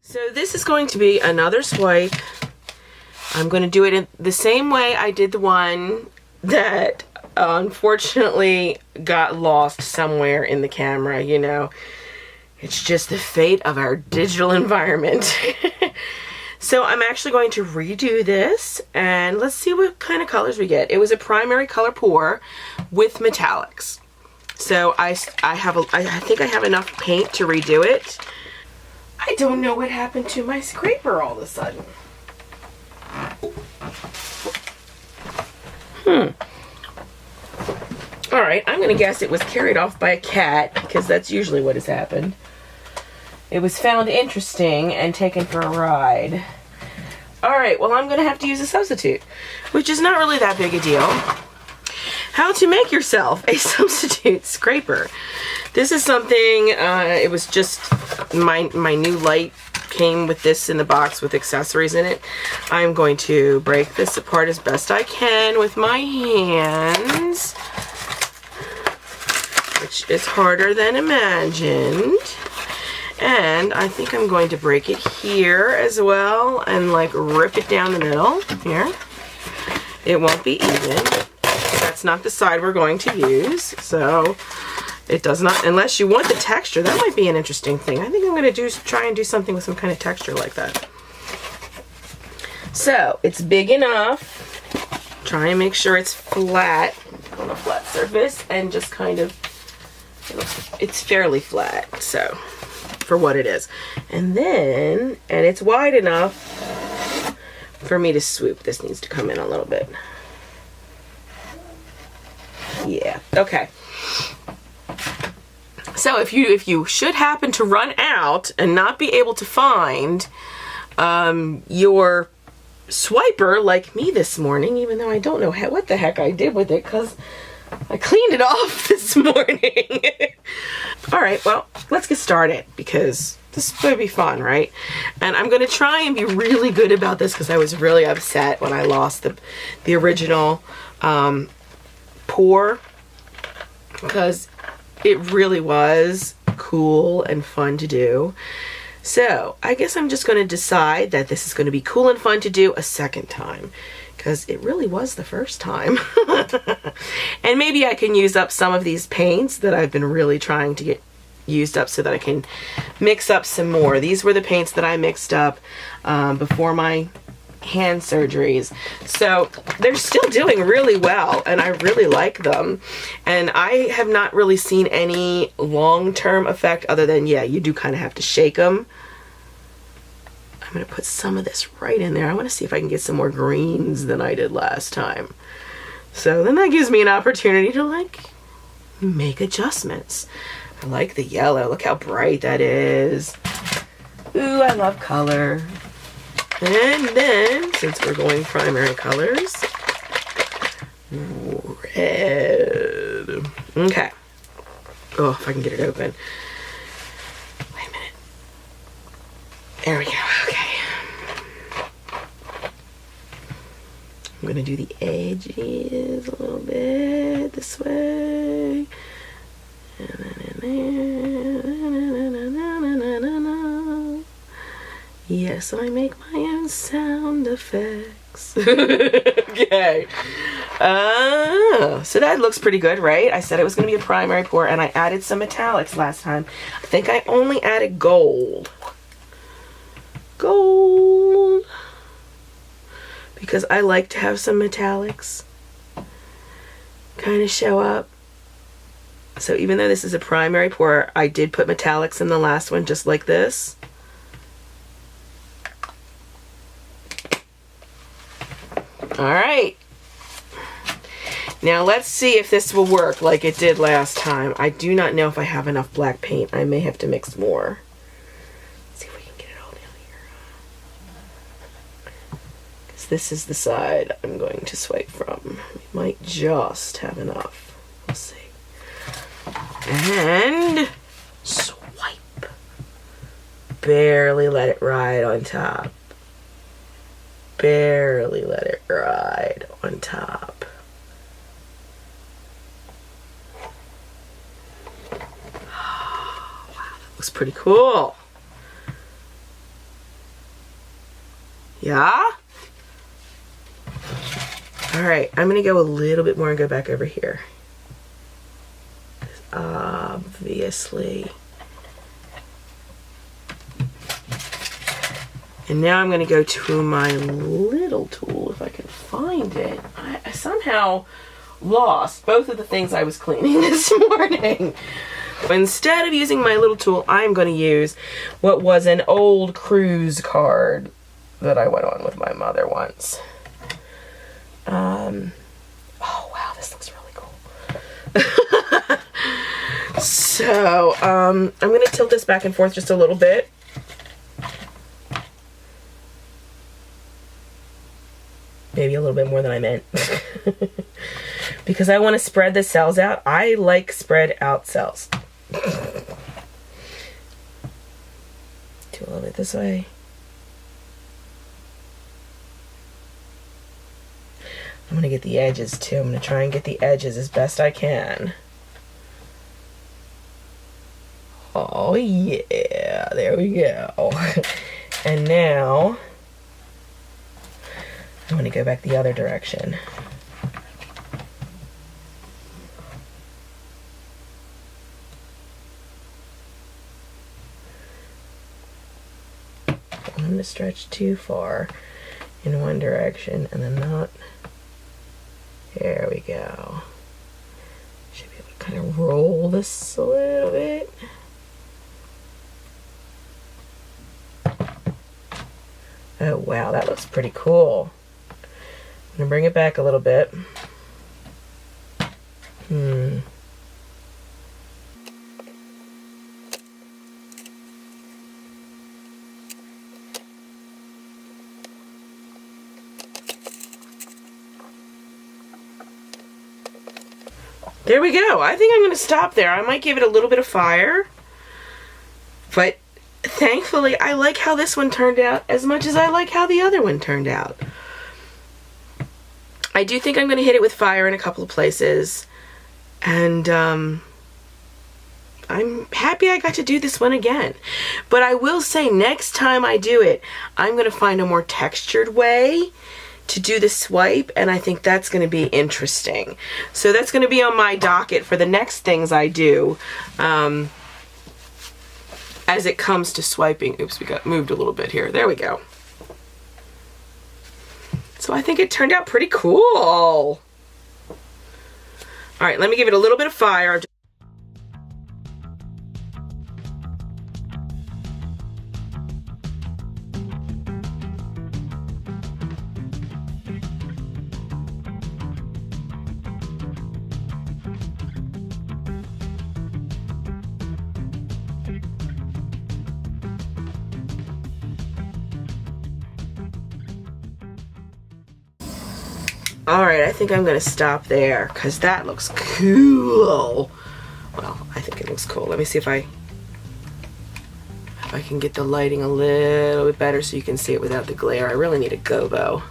So this is going to be another swipe. I'm going to do it in the same way I did the one that unfortunately got lost somewhere in the camera, you know. It's just the fate of our digital environment. So I'm actually going to redo this and let's see what kind of colors we get. It was a primary color pour with metallics. So I think I have enough paint to redo it. I don't know what happened to my scraper all of a sudden. Alright, I'm going to guess it was carried off by a cat, because that's usually what has happened. It was found interesting and taken for a ride. Alright, well I'm going to have to use a substitute, which is not really that big a deal. How to make yourself a substitute scraper. This is something, it was just, my new light came with this in the box with accessories in it. I'm going to break this apart as best I can with my hands, which is harder than imagined. And I think I'm going to break it here as well and like rip it down the middle here. It won't be even. That's not the side we're going to use, so it does not, unless you want the texture. That might be an interesting thing. I think I'm going to try and do something with some kind of texture like that. So it's big enough. Try and make sure it's flat on a flat surface, and just kind of, it's fairly flat, so for what it is. And then, and it's wide enough for me to swoop. This needs to come in a little bit. Yeah, okay. So if you should happen to run out and not be able to find your swiper like me this morning, even though I don't know what the heck I did with it because I cleaned it off this morning. All right, well, let's get started because this is going to be fun, right? And I'm going to try and be really good about this because I was really upset when I lost the original pour, because it really was cool and fun to do. So I guess I'm just going to decide that this is going to be cool and fun to do a second time, because it really was the first time. And maybe I can use up some of these paints that I've been really trying to get used up so that I can mix up some more. These were the paints that I mixed up before my hand surgeries, so they're still doing really well and I really like them, and I have not really seen any long-term effect other than, yeah, you do kind of have to shake them. I'm gonna put some of this right in there. I want to see if I can get some more greens than I did last time, so then that gives me an opportunity to like make adjustments. I like the yellow. Look how bright that is. Ooh, I love color. And then, since we're going primary colors, red. Okay. Oh, if I can get it open. Wait a minute. There we go. Okay. I'm going to do the edges a little bit this way. Yes, I make my own sound effects. Okay. So that looks pretty good, right? I said it was going to be a primary pour, and I added some metallics last time. I think I only added gold. Gold. Because I like to have some metallics kind of show up. So even though this is a primary pour, I did put metallics in the last one just like this. All right, now let's see if this will work like it did last time. I do not know if I have enough black paint. I may have to mix more. Let's see if we can get it all down here. Because this is the side I'm going to swipe from. We might just have enough. We'll see. And swipe. Barely let it ride on top. Barely let it ride on top. Oh, wow, that looks pretty cool. Yeah? Alright, I'm going to go a little bit more and go back over here. Obviously. And now I'm going to go to my little tool, if I can find it. I somehow lost both of the things I was cleaning this morning. Instead of using my little tool, I'm going to use what was an old cruise card that I went on with my mother once. Oh wow, this looks really cool. So, I'm going to tilt this back and forth just a little bit. Maybe a little bit more than I meant. Because I want to spread the cells out. I like spread out cells. Do a little bit this way. I'm going to get the edges too. I'm going to try and get the edges as best I can. Oh yeah, there we go. And now I'm going to go back the other direction. I'm going to stretch too far in one direction and then not. There we go. Should be able to kind of roll this a little bit. Oh wow, that looks pretty cool. I'm gonna bring it back a little bit. There we go. I think I'm going to stop there. I might give it a little bit of fire. But thankfully, I like how this one turned out as much as I like how the other one turned out. I do think I'm going to hit it with fire in a couple of places. And I'm happy I got to do this one again. But I will say next time I do it, I'm going to find a more textured way to do the swipe, and I think that's going to be interesting. So that's going to be on my docket for the next things I do as it comes to swiping. Oops, we got moved a little bit here. There we go. So I think it turned out pretty cool. All right, let me give it a little bit of fire. Alright, I think I'm going to stop there because that looks cool. Well, I think it looks cool. Let me see if I can get the lighting a little bit better so you can see it without the glare. I really need a gobo.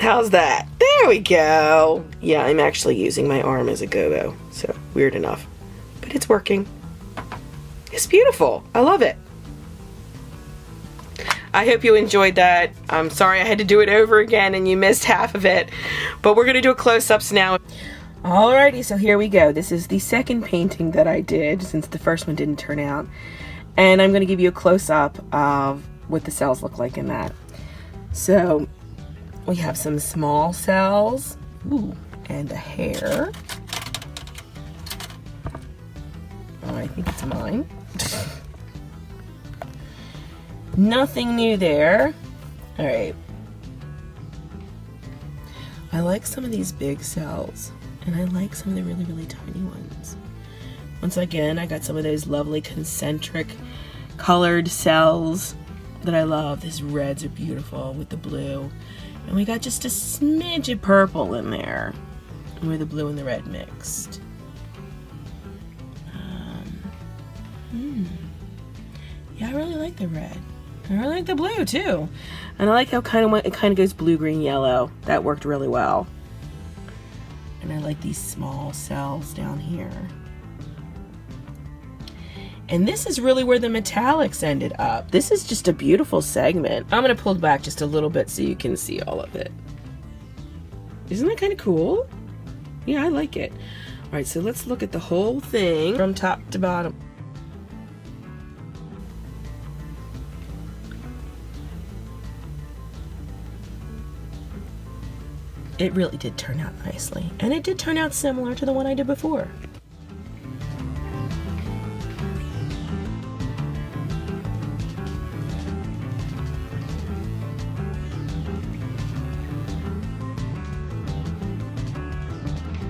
How's that? There we go. Yeah, I'm actually using my arm as a gobo, so weird enough. But it's working. It's beautiful. I love it. I hope you enjoyed that. I'm sorry I had to do it over again and you missed half of it. But we're going to do a close-ups now. Alrighty, so here we go. This is the second painting that I did since the first one didn't turn out. And I'm going to give you a close-up of what the cells look like in that. So we have some small cells. Ooh, and a hair. Oh, I think it's mine. Nothing new there. All right. I like some of these big cells, and I like some of the really, really tiny ones. Once again, I got some of those lovely concentric colored cells that I love. These reds are beautiful with the blue. And we got just a smidge of purple in there where the blue and the red mixed. Yeah, I really like the red. I really like the blue too. And I like how it kind of goes blue, green, yellow. That worked really well. And I like these small cells down here. And this is really where the metallics ended up. This is just a beautiful segment. I'm gonna pull back just a little bit so you can see all of it. Isn't that kind of cool? Yeah, I like it. All right, so let's look at the whole thing from top to bottom. It really did turn out nicely. And it did turn out similar to the one I did before.